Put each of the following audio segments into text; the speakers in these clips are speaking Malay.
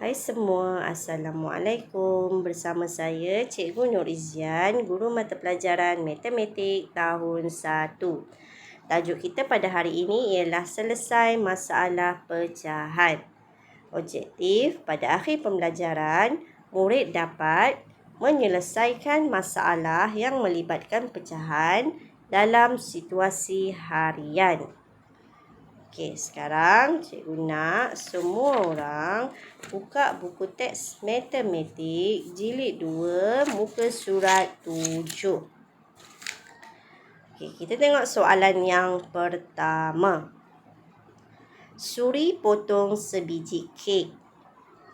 Hai semua, Assalamualaikum. Bersama saya Cikgu Nur Izzian, Guru Mata Pelajaran Matematik tahun 1. Tajuk kita pada hari ini ialah selesai masalah pecahan. Objektif pada akhir pembelajaran, murid dapat menyelesaikan masalah yang melibatkan pecahan dalam situasi harian. Okey, sekarang cikgu nak semua orang buka buku teks matematik jilid 2 muka surat 7. Okey, kita tengok soalan yang pertama. Suri potong sebiji kek.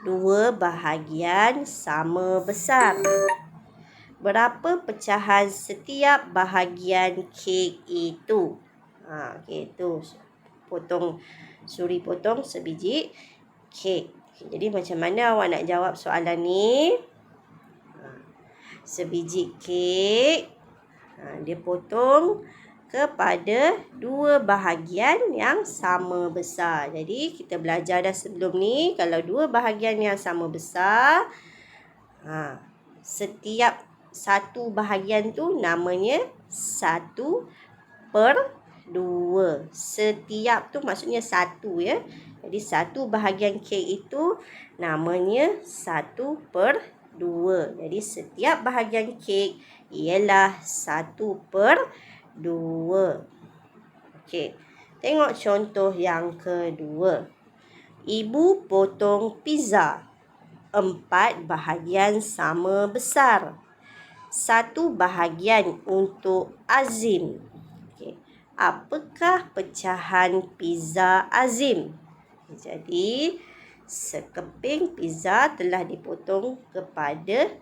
2 bahagian sama besar. Berapa pecahan setiap bahagian kek itu? Okey, itu. Suri potong sebiji kek. Jadi macam mana awak nak jawab soalan ni? Sebiji kek dia potong kepada 2 bahagian yang sama besar. Jadi kita belajar dah sebelum ni, kalau 2 bahagian yang sama besar, setiap satu bahagian tu namanya 1/2. Setiap tu maksudnya satu ya. Jadi satu bahagian kek itu namanya 1/2. Jadi setiap bahagian kek ialah 1/2. Okey. Tengok contoh yang kedua. Ibu potong pizza 4 bahagian sama besar. 1 bahagian untuk Azim. Apakah pecahan pizza Azim? Jadi, sekeping pizza telah dipotong kepada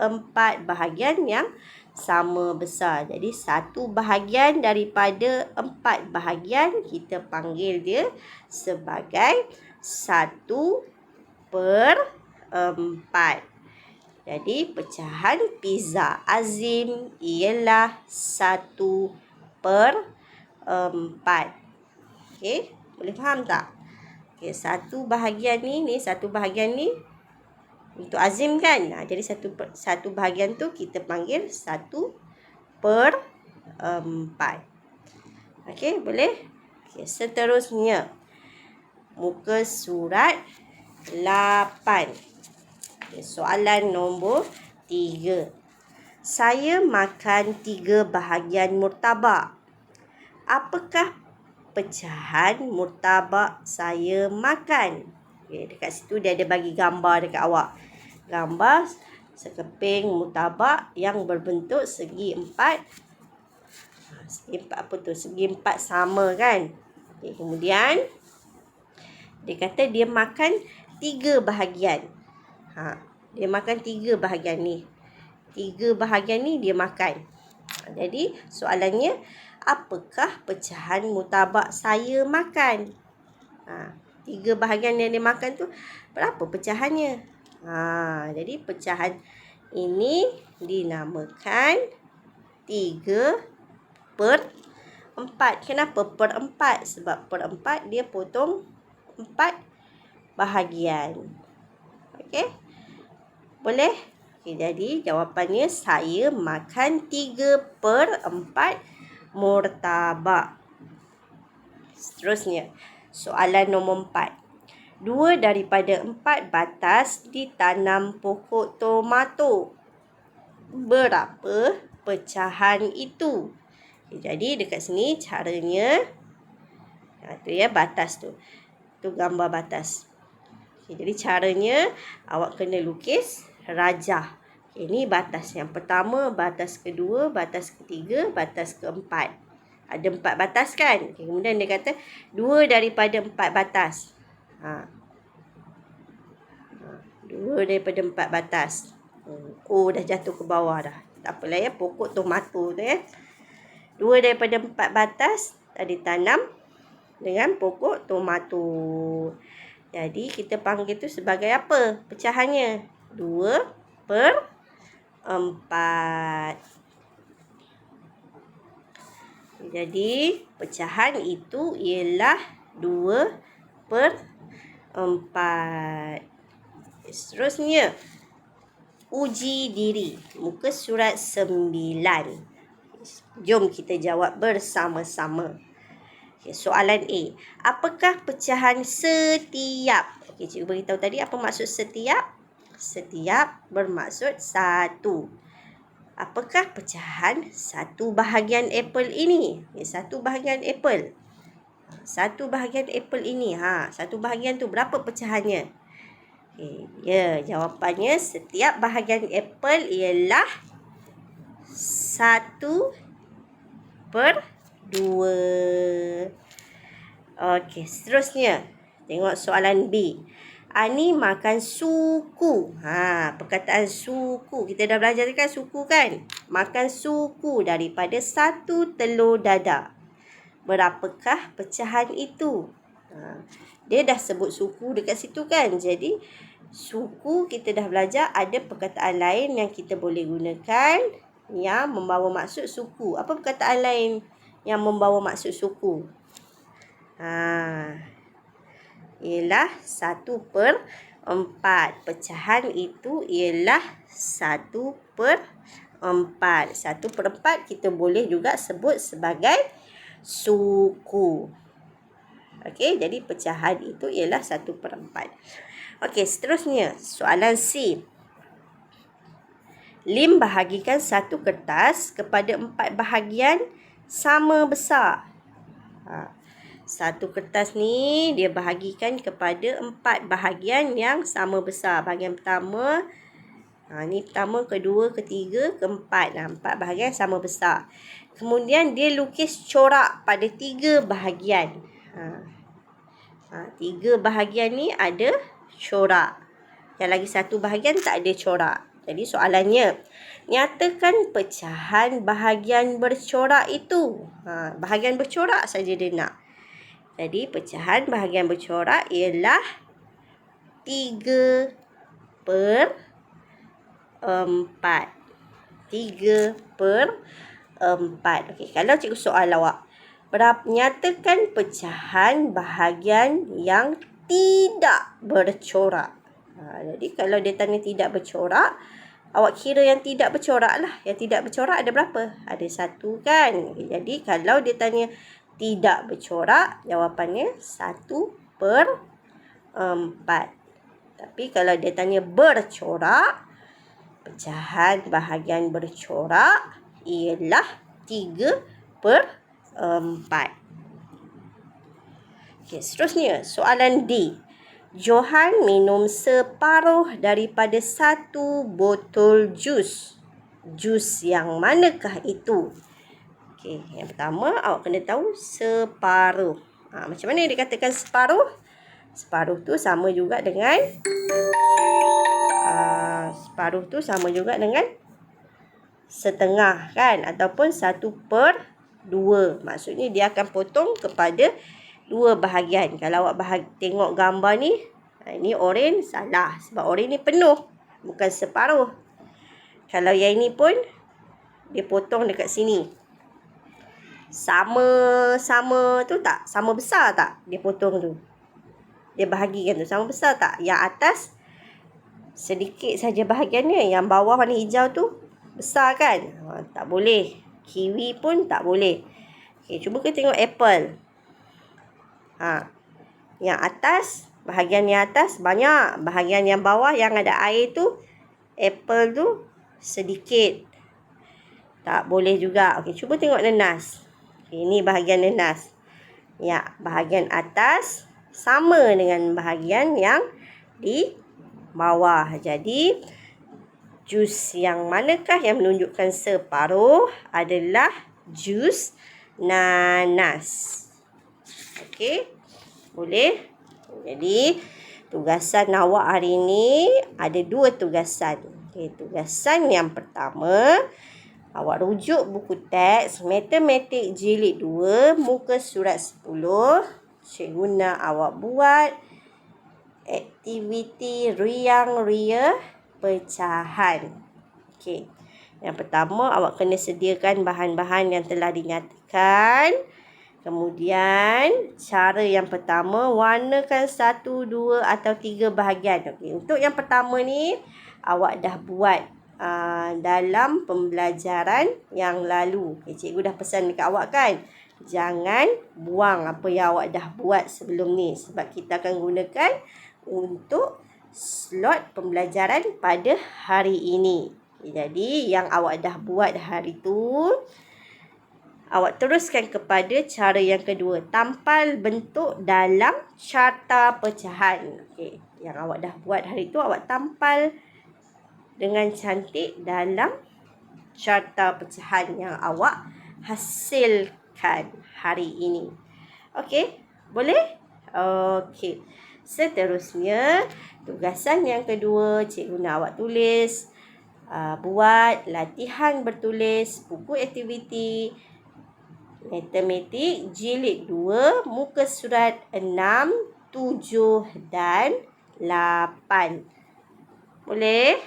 4 bahagian yang sama besar. Jadi, 1 bahagian daripada 4 bahagian kita panggil dia sebagai 1/4. Jadi, pecahan pizza Azim ialah 1/4. Okey, boleh faham tak? Okey, satu bahagian ni untuk Azim kan? Jadi satu bahagian tu kita panggil 1/4. Okey, boleh? Okey, seterusnya muka surat 8. Okay, soalan nombor 3. Saya makan 3 bahagian murtabak. Apakah pecahan murtabak saya makan? Okay, dekat situ dia ada bagi gambar dekat awak. Gambar sekeping murtabak yang berbentuk segi 4. Segi 4 sama kan? Okay, kemudian dia kata dia makan 3 bahagian. Dia makan 3 bahagian ni. 3 bahagian ni dia makan. Jadi soalannya, apakah pecahan murtabak saya makan? 3 bahagian yang dia makan tu berapa pecahannya? Jadi pecahan ini dinamakan 3/4. Kenapa per 4? Sebab per 4 dia potong 4 bahagian. Okey? Boleh? Okay, jadi jawapannya saya makan 3/4 murtabak. Seterusnya, soalan nombor 4. 2 daripada 4 batas ditanam pokok tomato. Berapa pecahan itu? Okay, jadi dekat sini caranya, tu ya batas tu. Tu gambar batas. Okay, jadi caranya awak kena lukis rajah. Ini batas yang pertama, batas kedua, batas ketiga, batas keempat. Ada 4 batas kan? Kemudian dia kata 2 daripada 4 batas. 2 daripada 4 batas. Dah jatuh ke bawah dah. Tak apalah ya, pokok tomato tu ya. 2 daripada 4 batas tadi tanam dengan pokok tomato. Jadi kita panggil tu sebagai apa? Pecahannya 2/4. Jadi pecahan itu ialah 2/4. Seterusnya, uji diri. Muka surat 9. Jom kita jawab bersama-sama. Soalan A. Apakah pecahan setiap? Cikgu beritahu tadi apa maksud setiap? Setiap bermaksud satu. Apakah pecahan satu bahagian apple ini? Satu bahagian apple. Satu bahagian apple ini. Satu bahagian tu berapa pecahannya? Jawapannya setiap bahagian apple ialah 1/2. Seterusnya. Tengok soalan B. Ani makan suku. Perkataan suku. Kita dah belajar kan suku kan? Makan suku daripada 1 telur dadah. Berapakah pecahan itu? Dia dah sebut suku dekat situ kan? Jadi, suku kita dah belajar ada perkataan lain yang kita boleh gunakan yang membawa maksud suku. Apa perkataan lain yang membawa maksud suku? Ialah 1/4. Pecahan itu ialah 1/4. 1/4 kita boleh juga sebut sebagai suku. Jadi pecahan itu ialah 1/4. Seterusnya. Soalan C. Lim bahagikan satu kertas kepada 4 bahagian sama besar. Satu kertas ni dia bahagikan kepada 4 bahagian yang sama besar. Bahagian pertama, ni pertama, kedua, ketiga, keempat. 4 bahagian sama besar. Kemudian dia lukis corak pada 3 bahagian. 3 bahagian ni ada corak. Yang lagi satu bahagian tak ada corak. Jadi soalannya, nyatakan pecahan bahagian bercorak itu. Bahagian bercorak saja dia nak. Jadi pecahan bahagian bercorak ialah 3/4. 3/4. Kalau cikgu soal awak, nyatakan pecahan bahagian yang tidak bercorak. Jadi kalau dia tanya tidak bercorak, awak kira yang tidak bercorak lah. Yang tidak bercorak ada berapa? Ada 1 kan? Jadi kalau dia tanya tidak bercorak, jawapannya 1/4. Tapi kalau dia tanya bercorak, pecahan bahagian bercorak ialah 3/4. Seterusnya, soalan D. Johan minum separuh daripada 1 botol jus. Jus yang manakah itu? Yang pertama, awak kena tahu separuh. Macam mana dikatakan separuh? Separuh tu sama juga dengan setengah kan? Ataupun 1/2. Maksudnya dia akan potong kepada 2 bahagian. Kalau awak tengok gambar ni, ini oren, salah. Sebab oren ni penuh, bukan separuh. Kalau yang ini pun, dia potong dekat sini. Sama tu tak? Sama besar tak dia potong tu? Dia bahagikan tu sama besar tak? Yang atas sedikit saja bahagiannya. Yang bawah warna hijau tu besar kan? Tak boleh. Kiwi pun tak boleh. Cuba kita tengok apple. Yang atas, bahagian yang atas banyak. Bahagian yang bawah yang ada air tu, apple tu sedikit. Tak boleh juga. Cuba tengok nanas. Ini bahagian nanas. Bahagian atas sama dengan bahagian yang di bawah. Jadi, jus yang manakah yang menunjukkan separuh adalah jus nanas. Boleh? Jadi, tugasan awak hari ini ada 2 tugasan. Tugasan yang pertama, awak rujuk buku teks Matematik Jilid 2, muka surat 10. Cikgu nak awak buat aktiviti riang ria pecahan. Yang pertama, awak kena sediakan bahan-bahan yang telah dinyatakan. Kemudian, cara yang pertama, warnakan 1, 2 atau 3 bahagian. Okey, untuk yang pertama ni, awak dah buat dalam pembelajaran yang lalu. Okay, cikgu dah pesan dekat awak kan? Jangan buang apa yang awak dah buat sebelum ni. Sebab kita akan gunakan untuk slot pembelajaran pada hari ini. Okay, jadi, yang awak dah buat hari tu, awak teruskan kepada cara yang kedua. Tampal bentuk dalam carta pecahan. Okey, yang awak dah buat hari tu, awak tampal dengan cantik dalam carta pecahan yang awak hasilkan hari ini. Okey, boleh? Okey. Seterusnya, tugasan yang kedua, cikgu nak awak tulis. Buat latihan bertulis buku aktiviti Matematik Jilid 2, muka surat 6, 7 dan 8. Boleh?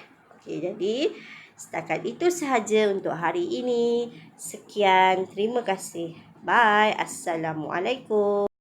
Okey, jadi setakat itu sahaja untuk hari ini. Sekian, terima kasih. Bye. Assalamualaikum.